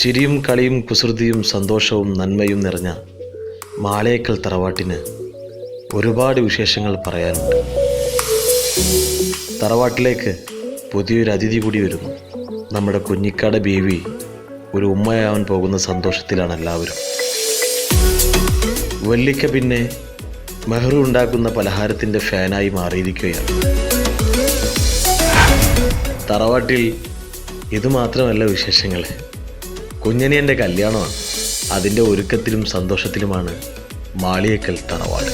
ചിരിയും കളിയും കുസൃതിയും സന്തോഷവും നന്മയും നിറഞ്ഞ മാളേക്കൽ തറവാട്ടിന് ഒരുപാട് വിശേഷങ്ങൾ പറയാനുണ്ട്. തറവാട്ടിലേക്ക് പുതിയൊരു അതിഥി കൂടി വരുന്നു. നമ്മുടെ കുഞ്ഞിക്കാട് ബേബി ഒരു ഉമ്മയാവാൻ പോകുന്ന സന്തോഷത്തിലാണ് എല്ലാവരും. വല്ലിക്ക പിന്നെ മെഹ്റു ഉണ്ടാക്കുന്ന പലഹാരത്തിൻ്റെ ഫാനായി മാറിയിരിക്കുകയാണ്. തറവാട്ടിൽ ഇതുമാത്രമല്ല വിശേഷങ്ങൾ. കുഞ്ഞനിയൻ്റെ കല്യാണമാണ്. അതിൻ്റെ ഒരുക്കത്തിലും സന്തോഷത്തിലുമാണ് മാളിയേക്കൽ തറവാട്.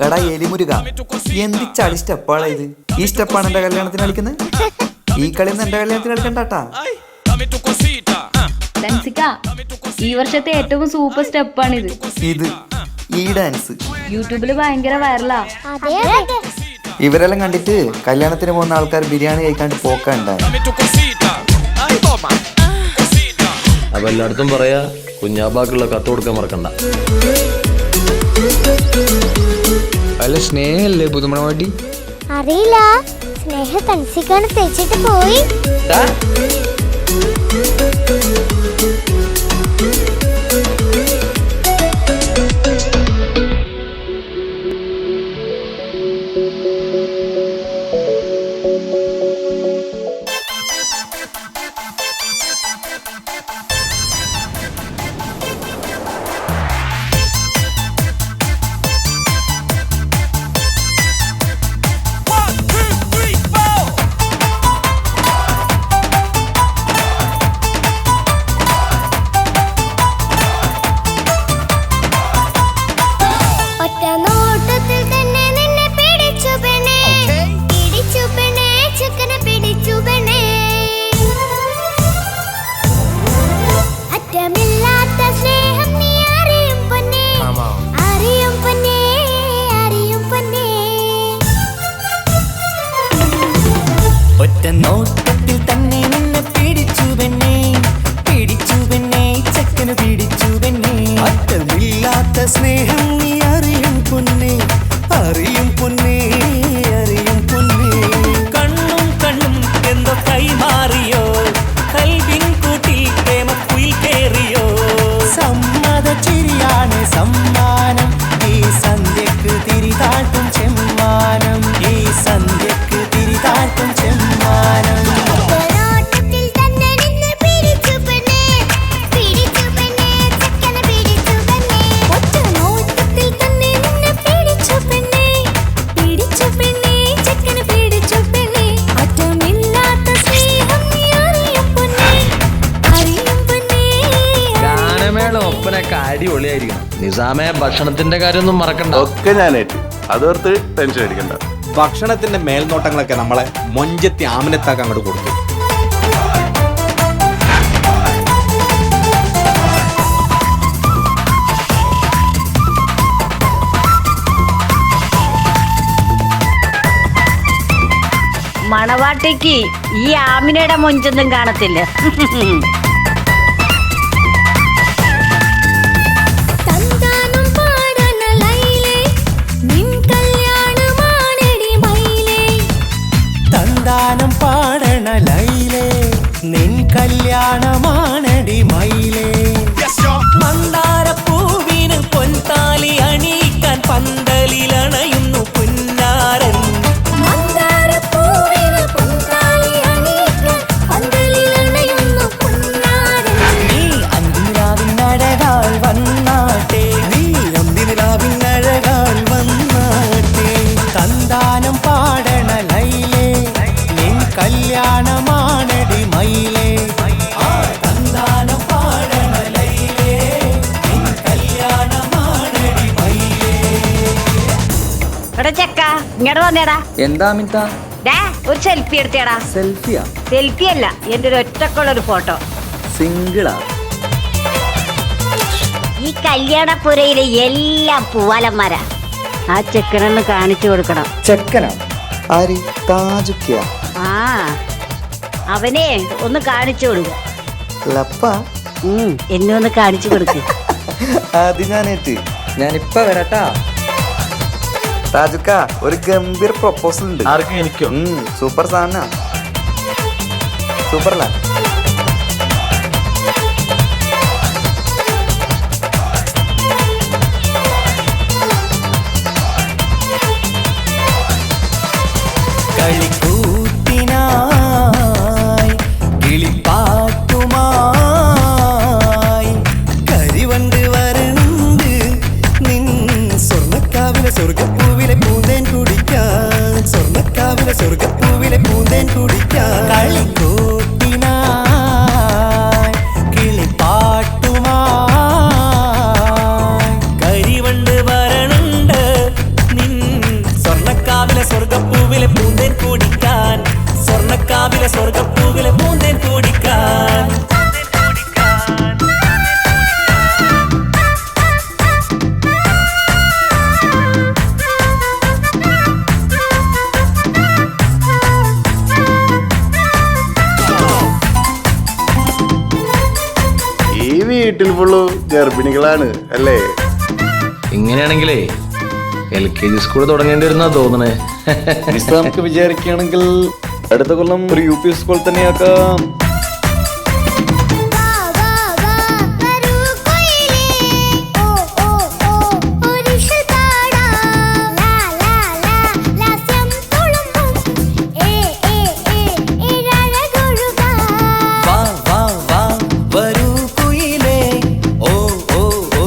എടാ എലിമുരുക, എന്ത് ചളി സ്റ്റെപ്പാണ് ഇത്? ഈ സ്റ്റെപ്പാണ് എന്റെ കല്യാണത്തിന് കളിക്കുന്നത്? ഈ കളിയൊന്നും എന്റെ കല്യാണത്തിന് കളിക്കണ്ടാട്ടാ. ഈ വർഷത്തെ ഏറ്റവും സൂപ്പർ സ്റ്റെപ്പാണിത്. ഇത് ഈ ഡാൻസ് യൂട്യൂബില് ഭയങ്കര വൈറലാ. ഇവരെല്ലാം കണ്ടിട്ട് കല്യാണത്തിന് പോകുന്ന ആൾക്കാർ ബിരിയാണി കഴിക്കാണ്ട് പോക്കണ്ടായി. അപ്പൊ എല്ലായിടത്തും പറയാ, കുഞ്ഞാപ്പാക്കുള്ള കത്ത് കൊടുക്കാൻ മറക്കണ്ട. അല്ല, സ്നേഹല്ലേ പുതുമണവാട്ടി? അറിയില്ല, സ്നേഹ തൻസിക്കാണ് തേച്ചിട്ട് പോയി. നോട്ടത്തിൽ തന്നെ നിന്നെ പിടിച്ചു പെണ്ണേ, പിടിച്ചു പെണ്ണേ, ചക്കന് പിടിച്ചു പെണ്ണേ. അറ്റമില്ലാത്ത സ്നേഹം നീ അറിയും പൊന്നേ, അറിയും പൊന്നേ, അറിയും പൊന്നേ. കണ്ണും കണ്ണും എന്തോ കൈമാറിയോ, കൽവിൻ കൂട്ടിൽ പ്രേമക്കുയിൽ കേറിയോ. സമ്മത ചിരിയാണ് സമ്മാനം, ഈ സന്ധ്യക്ക് തിരിതാട്ടും ചെമ്മാനം, ഈ സന്ധ്യക്ക് തിരിതാട്ടും ചെമ്മാനം. ഒപ്പനൊക്കെ അടിപൊളിയായിരിക്കണം. നിസാമെ, ഭക്ഷണത്തിന്റെ കാര്യമൊന്നും മറക്കണ്ട. ഒക്കെ ഞാനേറ്റ്, അതോർത്ത് ടെൻഷൻ അടിക്കണ്ട. ഭക്ഷണത്തിന്റെ മേൽനോട്ടങ്ങളൊക്കെ നമ്മളെ മൊഞ്ചത്തി ആമിനത്താക്ക് അങ്ങോട്ട് കൊടുത്തു. മണവാട്ടിക്ക് ഈ ആമിനയുടെ മൊഞ്ചൊന്നും കാണത്തില്ല. തന്താനം പാടണ ലൈലേ, നിൻ കല്യാണമാണടി മയിലേ. മന്ദാരപ്പൂവിന് പൊൻതാലി അണിയിക്കാൻ പന്തലിലണയുന്നു പുന്നാരൻ. നീ അന്തിനിലാവിനഴകാൽ വന്നാട്ടെ, നീ അന്തിനിലാവിനഴകാൽ വന്നാട്ടെ. തന്താനം പാടണ ലൈലേ, നിൻ കല്യാണമാണടി മയിലേ. തന്താനം പാടണ ലൈലേ, നിൻ കല്യാണമാണടി മയിലേ. എടാ ചെക്ക, ഇങ്ങോട്ട് വന്നേടാ. എന്താ അമിത? ഒരു സെൽഫി എടുത്തേടാ. സെൽഫിയാ? സെൽഫി അല്ല, എന്റെ ഒരു ഒറ്റക്കുള്ളൊരു ഫോട്ടോ. സിംഗിളാ? ഈ കല്യാണപ്പുരയിലെ എല്ലാം പൂവാലന്മാരാ. ആ ചെക്കനൊന്ന് കാണിച്ചു കൊടുക്കണം. ചെക്കനാ? ആര്? താജുക്കിയ? ആ അവനെ ഒന്ന് കാണിച്ചു കൊടുക്കുക. ലപ്പ എന്നെ ഒന്ന് കാണിച്ചു കൊടുക്കുക. അത് ഞാനേറ്റ്. ഞാനിപ്പ വരാട്ടാ. താജുക്ക ഒരു ഗംഭീർ പ്രൊപ്പോസൽ ഉണ്ട്. ആർക്കും എനിക്കോ? സൂപ്പർ സാധന. സൂപ്പറല്ല? കളിക്കൂത്തിനായി കിളിപ്പാട്ടുമായി കരിവണ്ട് വരണ്ട് നിൻ സ്വർണ്ണക്കാവിലെ സ്വർഗപ്പൂവിലെ പൂന്തേൻ കുടിക്കാൻ, സ്വർണ്ണക്കാവിലെ സ്വർഗപ്പൂവിലെ പൂന്തേൻ കുടിക്കാൻ. കളിക്കൂത്തിനായി കിളിപ്പാട്ടുമായി കരിവണ്ട് വരണ്ട് നിൻ സ്വർണ്ണക്കാവിലെ സ്വർഗപ്പൂവിലെ പൂന്തേൻ കുടിക്കാൻ, സ്വർണ്ണക്കാവിലെ സ്വർഗപ്പൂവിലെ പൂന്തേൻ കുടിക്കാൻ. ഈ വീട്ടിൽ ഫുള്ള് ഗർഭിണികളാണ് അല്ലേ? ഇങ്ങനെയാണെങ്കിലേ LKG സ്കൂൾ തുടങ്ങേണ്ടി വരുന്നാ തോന്നണേ. നമുക്ക് വിചാരിക്കുകയാണെങ്കിൽ അടുത്ത കൊല്ലം ഒരു UP സ്കൂൾ തന്നെയാക്കാം. വാ വാ വാ വരൂ കുയിലേ ഓ ഓ ഓ ഒരിഷൽ പാടാം ലാ ലാ ലാ ലാസ്യം തുളുമ്പും ഏ ഏ ഏ ഇഴഴകൊഴുകാം. വാ വാ വാ വരൂ കുയിലേ ഓ ഓ ഓ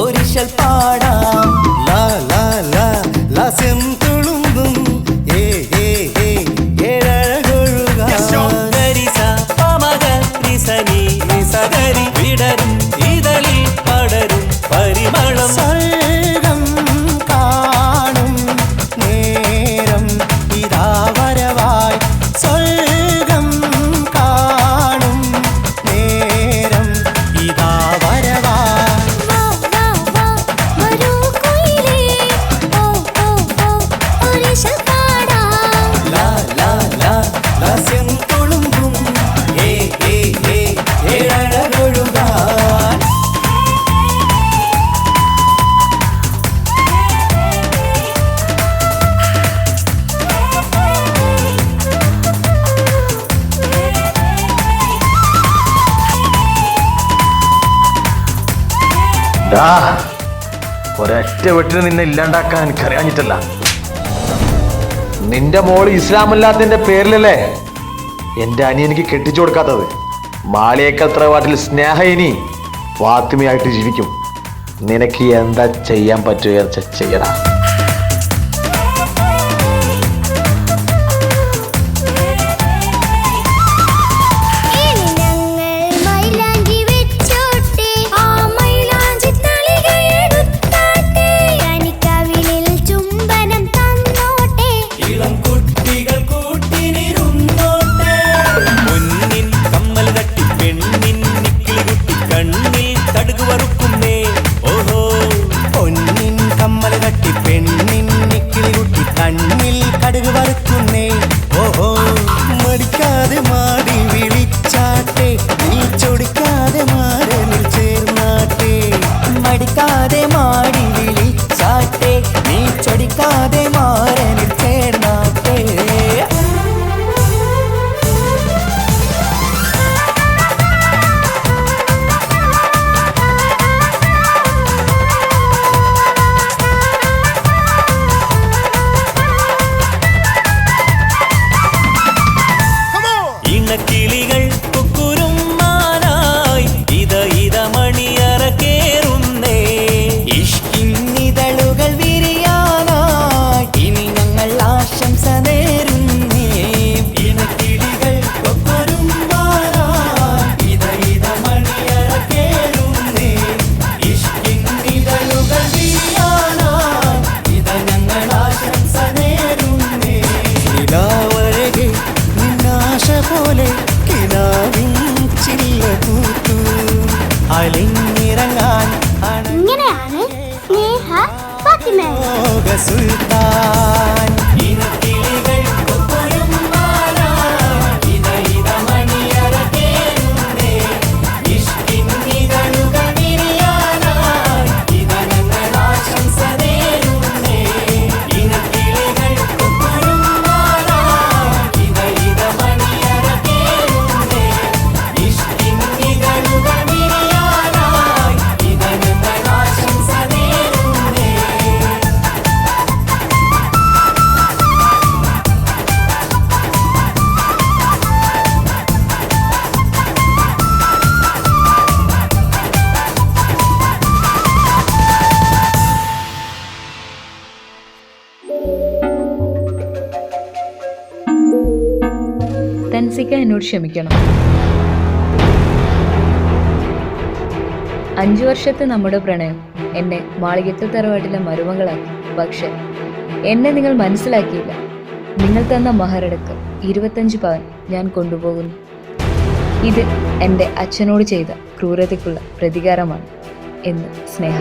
ഒരിശൽ പാടാം ലാ ലാ ലാ ലാസ്യം തുളുമ്പും ഏ ഏ ഏ ഏഴഴകൊഴുകാം. ഗരിസ പമഗ റിസനി റിസഗരി വിടരും ഇതളിൽ പടരും പരിമളം. സ്വർഗം കാണും നേരം ഇതാ വരവായി, സ്വർഗം കാണും നേരം ഇതാ വരവായി. വാ വാ വാ വരൂ കുയിലേ ഓ ഓ ഓ ഒരിഷൽ പാടാം. ലാ ലാ ലാ ലാസ്യം തുളുമ്പും ഏ ഏ ഏ ഏഴഴകൊഴുകാൻ. ഒരൊറ്റ വെട്ടിന് നിന്നെ ഇല്ലാണ്ടാക്കാൻ എനിക്കറിയാഞ്ഞിട്ടല്ല. നിന്റെ മോള് ഇസ്ലാമല്ലാത്തതിന്റെ പേരിലല്ലേ എന്റെ അനിയനിക്ക് കെട്ടിച്ചു കൊടുക്കാത്തത്. മാളിയേക്കൽ തറവാട്ടിൽ സ്നേഹയിനി ഫാത്തിമയായിട്ട് ജീവിക്കും. നിനക്ക് എന്താ ചെയ്യാൻ പറ്റുക ചെയ്യടാ. ഇനി ഞങ്ങൾ മൈലാഞ്ചി വെച്ചോട്ടെ ആ മൈലാഞ്ചി തളിക എടുത്താട്ടെ കനിക്കവിളിൽ ചുംബനം തന്നോട്ടെ ഇളം കുട്ടികൾ കൂട്ടിനിരുന്നോട്ടെ പൊന്നിൻ കമ്മൽ തട്ടി പെണ്ണിൻ നിക്കിളി കുട്ടി കണ്ണിൽ തടുകു വറുക്കുന്നേ ഓഹോ പൊന്നിൻ കമ്മൽ തട്ടി തൻസിക്ക എന്നോട് ക്ഷമിക്കണം. 5 വർഷത്തെ നമ്മുടെ പ്രണയം എന്നെ മാളികക്കൽ തറവാട്ടിലെ മരുമകളാക്കി. പക്ഷെ എന്നെ നിങ്ങൾ മനസ്സിലാക്കിയില്ല. നിങ്ങൾ തന്ന മഹരടക്കം 25 പവൻ ഞാൻ കൊണ്ടുപോകുന്നു. ഇത് എൻ്റെ അച്ഛനോട് ചെയ്ത ക്രൂരതയ്ക്കുള്ള പ്രതികാരമാണ് എന്ന് സ്നേഹ.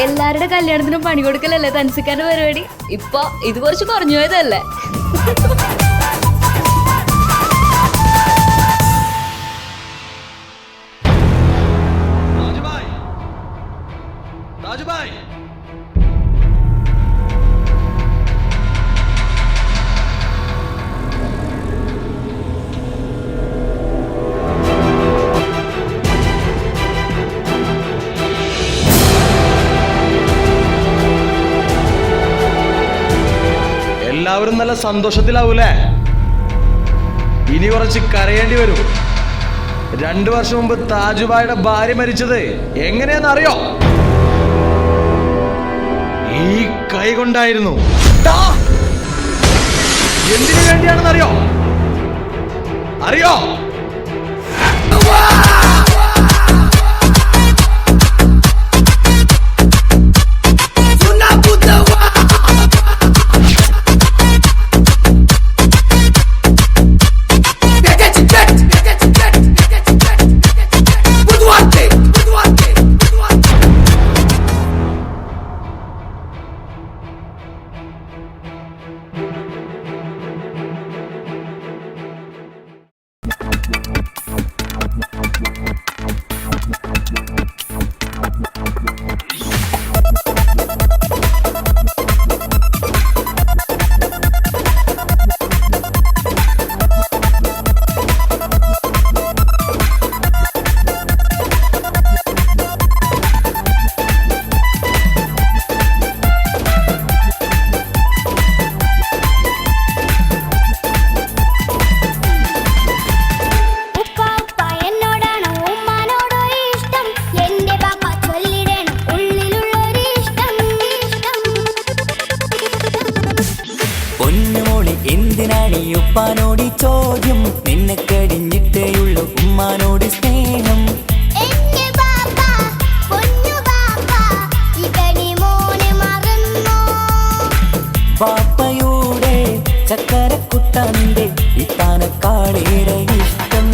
എല്ലാവരുടെ കല്യാണത്തിനും പണി കൊടുക്കലല്ലേ തൻസിക്കാന്റെ പരിപാടി. ഇപ്പൊ ഇത് കുറച്ച് കുറഞ്ഞു പോയതല്ലേ? എല്ലാവരും നല്ല സന്തോഷത്തിലാവൂലേ? ഇനി കുറച്ച് കരയേണ്ടി വരും. 2 വർഷം മുമ്പ് താജുബായുടെ ഭാര്യ മരിച്ചത് എങ്ങനെയാന്ന് അറിയോ? ഈ കൈ കൊണ്ടായിരുന്നു. എന്തിനു വേണ്ടിയാണെന്ന് അറിയോ? അറിയോ? എന്തിനാണീ ഉപ്പാനോട് ചോദ്യം? നിന്നെ കഴിഞ്ഞിട്ടേയുള്ളൂ ഉമ്മാനോട് സ്നേഹം. ബാപ്പയുടെ ചക്കരക്കുട്ടന്റെ ഇത്താനക്കാളേറെ ഇഷ്ടം.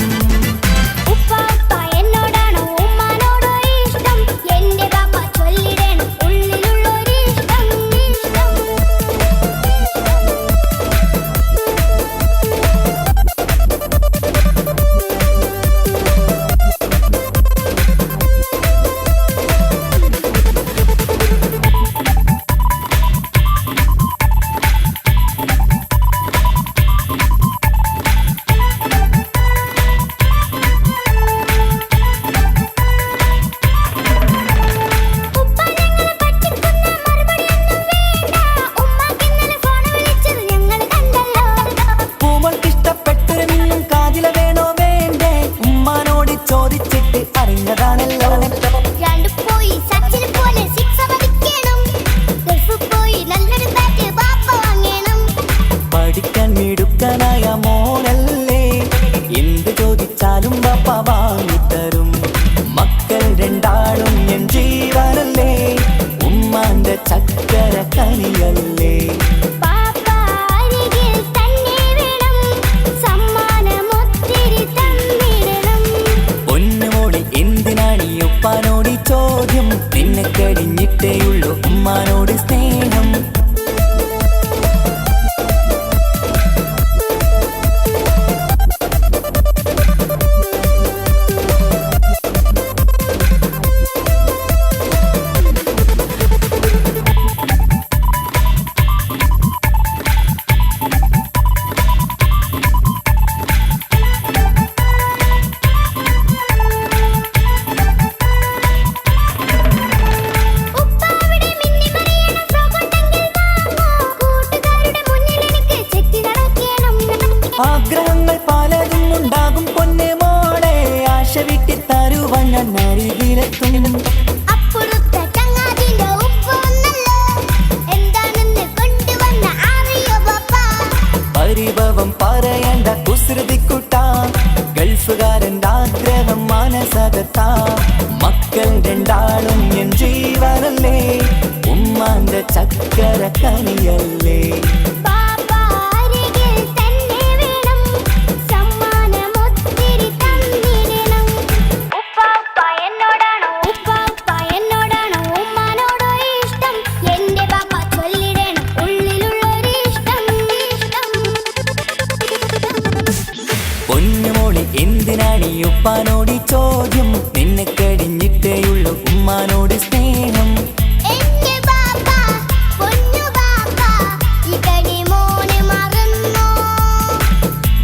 ചേർത്തും അപ്പുറത്തെ ചങ്ങാതിന്റെ ഉപ്പ് വന്നല്ലോ, എന്താണെന്ന് കൊണ്ടുവന്ന അറിയോ പാപ്പാ? പരിഭവം പറയണ്ട കുസൃതിക്കുട്ട, ഗൾഫുകാരൻ്റെ ആഗ്രഹം മനസ്സകത്ത. മക്കൾ രണ്ടാളും എൻ ജീവനല്ലേ, ഉമ്മാന്റെ ചക്കര കനിയല്ലേ. പാപ്പാ അരികിൽ തന്നെ വേണം, സമ്മാനമൊത്തിരി തന്നിടണം. ഉപ്പാപ്പ എന്നോടാണോ ഉമ്മാനോടോ ഇഷ്ടം? എന്റെ പാപ്പ ചൊല്ലിടണം ഉള്ളിലുള്ളൊരിഷ്ടം. പൊന്നുമോളി എന്തിനാണ് ഈ ഉപ്പാനോട് ചോദ്യം? നിന്നെ കഴിഞ്ഞിട്ടേയുള്ളൂ ഉമ്മാനോട് സ്നേഹം. എന്റെ പാപ്പ പൊന്നു പാപ്പ, ഈ കടി മോനെ മറന്നോ?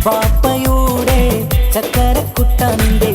പാപ്പയുടെ ചക്കരക്കുട്ട നിന്റെ